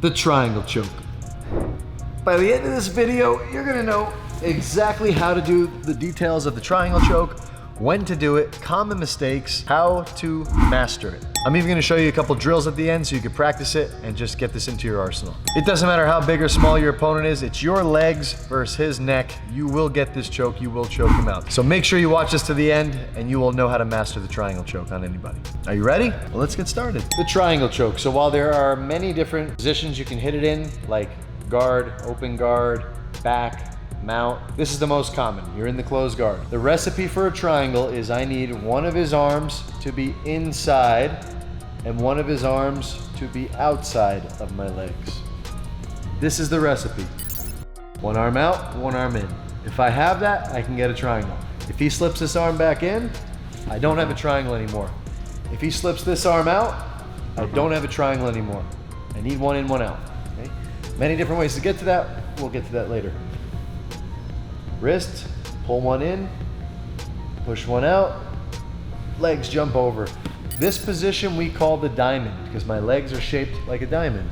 the triangle choke. By the end of this video, you're gonna know exactly how to do the details of the triangle choke, when to do it, common mistakes, how to master it. I'm even gonna show you a couple drills at the end so you can practice it and just get this into your arsenal. It doesn't matter how big or small your opponent is, it's your legs versus his neck. You will get this choke, you will choke him out. So make sure you watch this to the end and you will know how to master the triangle choke on anybody. Are you ready? Well, let's get started. The triangle choke. So while there are many different positions you can hit it in, like guard, open guard, back, mount, this is the most common. You're in the closed guard. The recipe for a triangle is I need one of his arms to be inside and one of his arms to be outside of my legs. This is the recipe. One arm out, one arm in. If I have that, I can get a triangle. If he slips this arm back in, I don't have a triangle anymore. If he slips this arm out, I don't have a triangle anymore. I need one in, one out. Okay? Many different ways to get to that. We'll get to that later. Wrist, pull one in, push one out, legs jump over. This position we call the diamond because my legs are shaped like a diamond.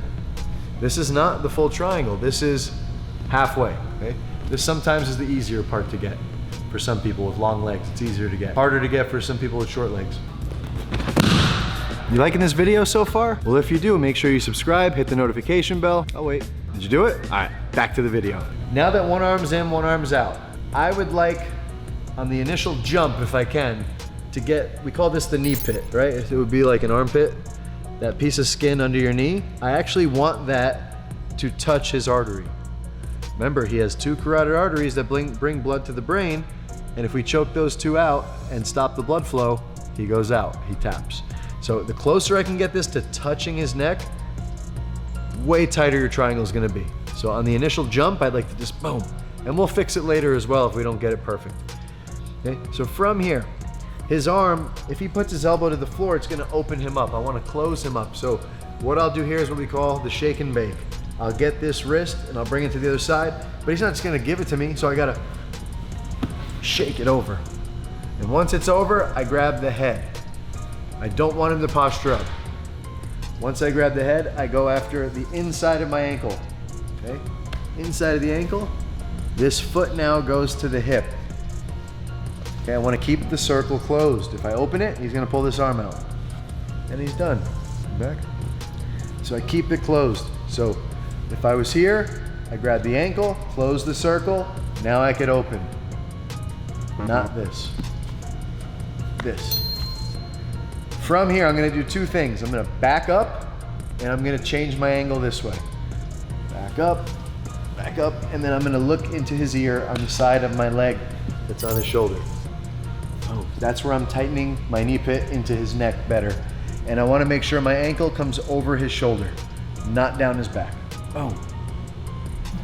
This is not the full triangle, this is halfway, okay? This sometimes is the easier part to get. For some people with long legs, it's easier to get. Harder to get for some people with short legs. You liking this video so far? Well, if you do, make sure you subscribe, hit the notification bell. Oh wait, did you do it? All right, back to the video. Now that one arm's in, one arm's out, I would like, on the initial jump, if I can, to get, we call this the knee pit, right? It would be like an armpit, that piece of skin under your knee. I actually want that to touch his artery. Remember, he has two carotid arteries that bring blood to the brain, and if we choke those two out and stop the blood flow, he goes out, he taps. So the closer I can get this to touching his neck, way tighter your triangle is gonna be. So on the initial jump, I'd like to just boom, and we'll fix it later as well if we don't get it perfect. Okay, so from here, his arm, if he puts his elbow to the floor, it's gonna open him up. I wanna close him up. So what I'll do here is what we call the shake and bake. I'll get this wrist and I'll bring it to the other side, but he's not just gonna give it to me, so I gotta shake it over. And once it's over, I grab the head. I don't want him to posture up. Once I grab the head, I go after the inside of my ankle, okay? Inside of the ankle, this foot now goes to the hip. Okay, I want to keep the circle closed. If I open it, he's gonna pull this arm out. And he's done. Back. So I keep it closed. So if I was here, I grab the ankle, close the circle, now I could open. Not this. This. From here, I'm gonna do two things. I'm gonna back up, and I'm gonna change my angle this way. Back up, and then I'm gonna look into his ear on the side of my leg that's on his shoulder. Oh, that's where I'm tightening my knee pit into his neck better. And I wanna make sure my ankle comes over his shoulder, not down his back. Oh.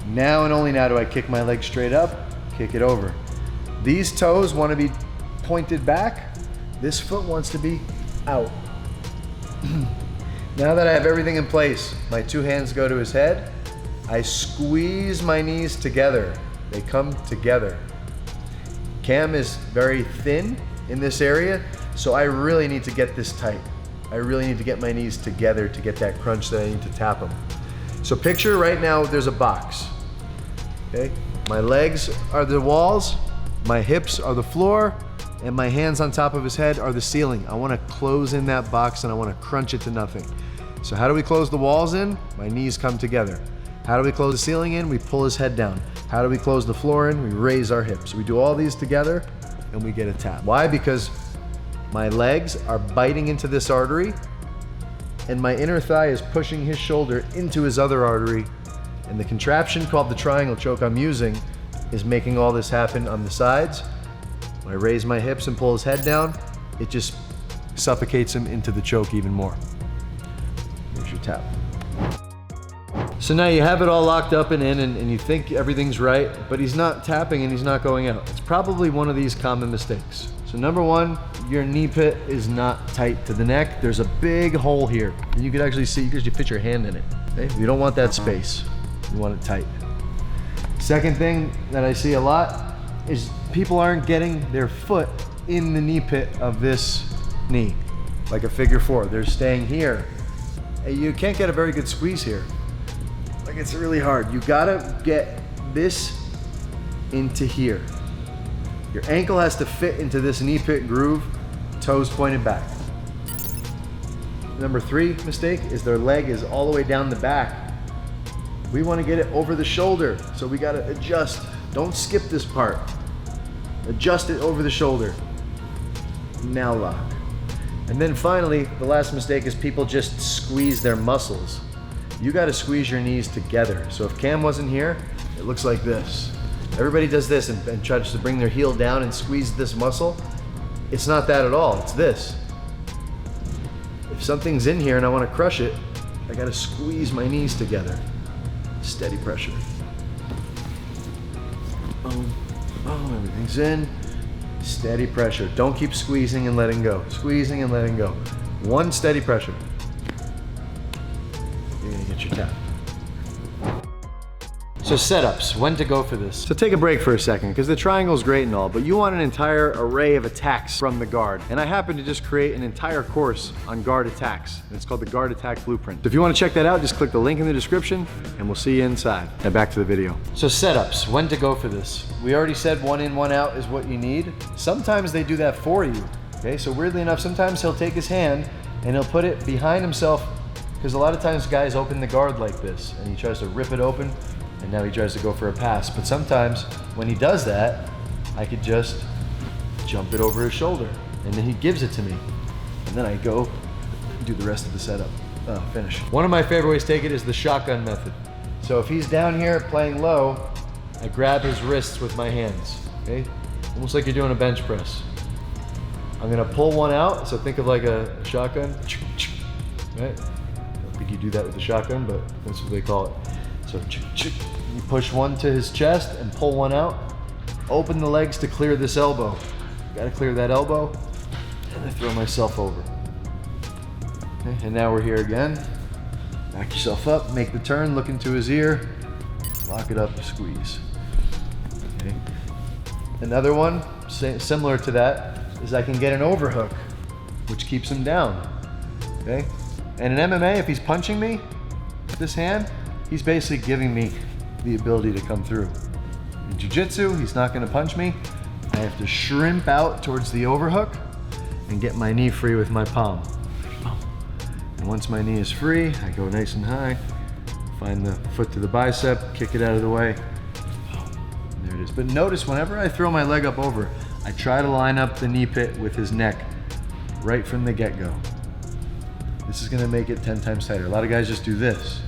Now and only now do I kick my leg straight up, kick it over. These toes wanna be pointed back. This foot wants to be out. Now that I have everything in place, my two hands go to his head. I squeeze my knees together. They come together. Cam is very thin in this area, so I really need to get this tight. I really need to get my knees together to get that crunch that I need to tap them. So picture right now there's a box, okay? My legs are the walls, my hips are the floor, and my hands on top of his head are the ceiling. I wanna close in that box and I wanna crunch it to nothing. So how do we close the walls in? My knees come together. How do we close the ceiling in? We pull his head down. How do we close the floor in? We raise our hips. We do all these together and we get a tap. Why? Because my legs are biting into this artery and my inner thigh is pushing his shoulder into his other artery, and the contraption called the triangle choke I'm using is making all this happen on the sides. When I raise my hips and pull his head down, it just suffocates him into the choke even more. Here's your tap. So now you have it all locked up and in, and you think everything's right, but he's not tapping and he's not going out. It's probably one of these common mistakes. So number one, your knee pit is not tight to the neck. There's a big hole here. And you can actually see, because you fit your hand in it. Okay? You don't want that space. You want it tight. Second thing that I see a lot is people aren't getting their foot in the knee pit of this knee, like a figure four. They're staying here. You can't get a very good squeeze here. Like it's really hard. You gotta get this into here. Your ankle has to fit into this knee pit groove, toes pointed back. Number 3 mistake is their leg is all the way down the back. We want to get it over the shoulder, so we got to adjust. Don't skip this part. Adjust it over the shoulder. Now lock. And then finally, the last mistake is people just squeeze their muscles. You got to squeeze your knees together. So if Cam wasn't here, it looks like this. Everybody does this and tries to bring their heel down and squeeze this muscle. It's not that at all, it's this. If something's in here and I want to crush it, I got to squeeze my knees together. Steady pressure. Boom, boom, everything's in. Steady pressure. Don't keep squeezing and letting go. Squeezing and letting go. One steady pressure. You're gonna get your tap. So setups, when to go for this. So take a break for a second, because the triangle is great and all, but you want an entire array of attacks from the guard. And I happen to just create an entire course on guard attacks. And it's called the Guard Attack Blueprint. So if you want to check that out, just click the link in the description and we'll see you inside. Now back to the video. So setups, when to go for this. We already said 1 in, 1 out is what you need. Sometimes they do that for you. Okay, so weirdly enough, sometimes he'll take his hand and he'll put it behind himself, because a lot of times guys open the guard like this and he tries to rip it open. And now he tries to go for a pass. But sometimes when he does that, I could just jump it over his shoulder. And then he gives it to me. And then I go and do the rest of the setup, finish. One of my favorite ways to take it is the shotgun method. So if he's down here playing low, I grab his wrists with my hands, okay? Almost like you're doing a bench press. I'm gonna pull one out, so think of like a shotgun, right? I don't think you do that with the shotgun, but that's what they call it. So you push one to his chest and pull one out. Open the legs to clear this elbow. Gotta clear that elbow. And I throw myself over. Okay, and now we're here again. Back yourself up, make the turn, look into his ear. Lock it up, squeeze. Okay. Another one, similar to that, is I can get an overhook, which keeps him down. Okay? And in MMA, if he's punching me with this hand, he's basically giving me the ability to come through. In jiu-jitsu, he's not gonna punch me. I have to shrimp out towards the overhook and get my knee free with my palm. And once my knee is free, I go nice and high, find the foot to the bicep, kick it out of the way. And there it is. But notice whenever I throw my leg up over, I try to line up the knee pit with his neck right from the get-go. This is gonna make it 10 times tighter. A lot of guys just do this.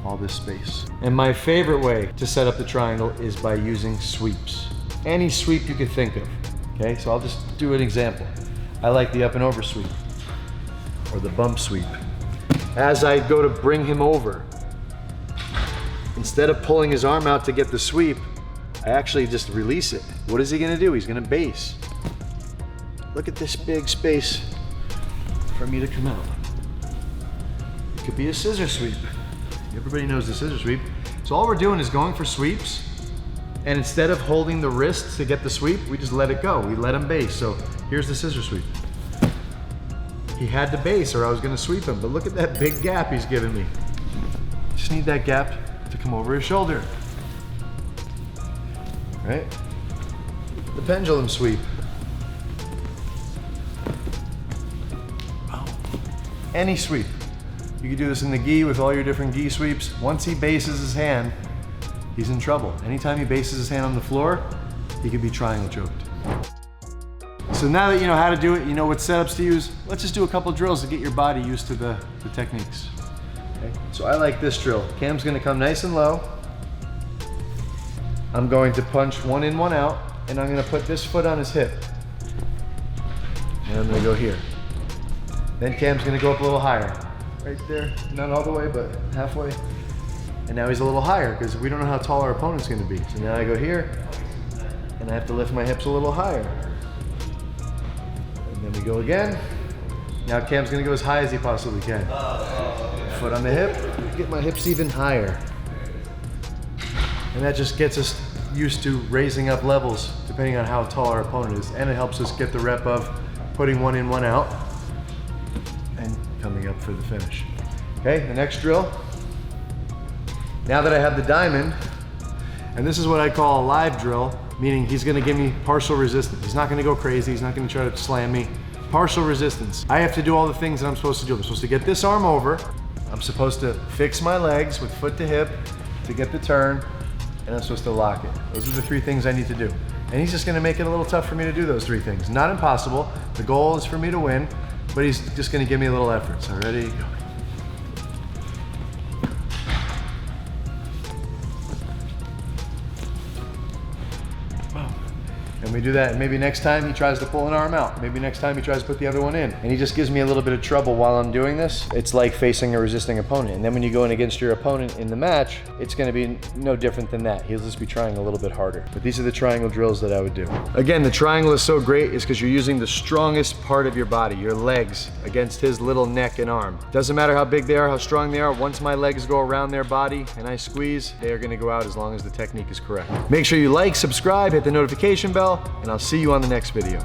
All this space. And my favorite way to set up the triangle is by using sweeps. Any sweep you could think of. Okay, so I'll just do an example. I like the up and over sweep, or the bump sweep. As I go to bring him over, instead of pulling his arm out to get the sweep, I actually just release it. What is he gonna do? He's gonna base. Look at this big space for me to come out. It could be a scissor sweep. Everybody knows the scissor sweep. So all we're doing is going for sweeps, and instead of holding the wrist to get the sweep, we just let it go. We let him base. So here's the scissor sweep. He had to base or I was gonna sweep him, but look at that big gap he's giving me. Just need that gap to come over his shoulder. Right? The pendulum sweep. Any sweep. You can do this in the gi with all your different gi sweeps. Once he bases his hand, he's in trouble. Anytime he bases his hand on the floor, he could be triangle choked. So now that you know how to do it, you know what setups to use, let's just do a couple drills to get your body used to the techniques. Okay? So I like this drill. Cam's gonna come nice and low. I'm going to punch 1 in, 1 out, and I'm gonna put this foot on his hip. And I'm gonna go here. Then Cam's gonna go up a little higher. Right there, not all the way, but halfway. And now he's a little higher because we don't know how tall our opponent's gonna be. So now I go here, and I have to lift my hips a little higher. And then we go again. Now Cam's gonna go as high as he possibly can. Foot on the hip, get my hips even higher. And that just gets us used to raising up levels depending on how tall our opponent is. And it helps us get the rep of putting 1 in, 1 out. Coming up for the finish. Okay, the next drill. Now that I have the diamond, and this is what I call a live drill, meaning he's gonna give me partial resistance. He's not gonna go crazy, he's not gonna try to slam me. Partial resistance. I have to do all the things that I'm supposed to do. I'm supposed to get this arm over. I'm supposed to fix my legs with foot to hip to get the turn, and I'm supposed to lock it. Those are the 3 things I need to do. And he's just gonna make it a little tough for me to do those 3 things. Not impossible. The goal is for me to win, but he's just gonna give me a little effort. So ready, go. And we do that, and maybe next time he tries to pull an arm out. Maybe next time he tries to put the other one in. And he just gives me a little bit of trouble while I'm doing this. It's like facing a resisting opponent. And then when you go in against your opponent in the match, it's gonna be no different than that. He'll just be trying a little bit harder. But these are the triangle drills that I would do. Again, the triangle is so great is because you're using the strongest part of your body, your legs, against his little neck and arm. Doesn't matter how big they are, how strong they are, once my legs go around their body and I squeeze, they are gonna go out as long as the technique is correct. Make sure you like, subscribe, hit the notification bell, and I'll see you on the next video.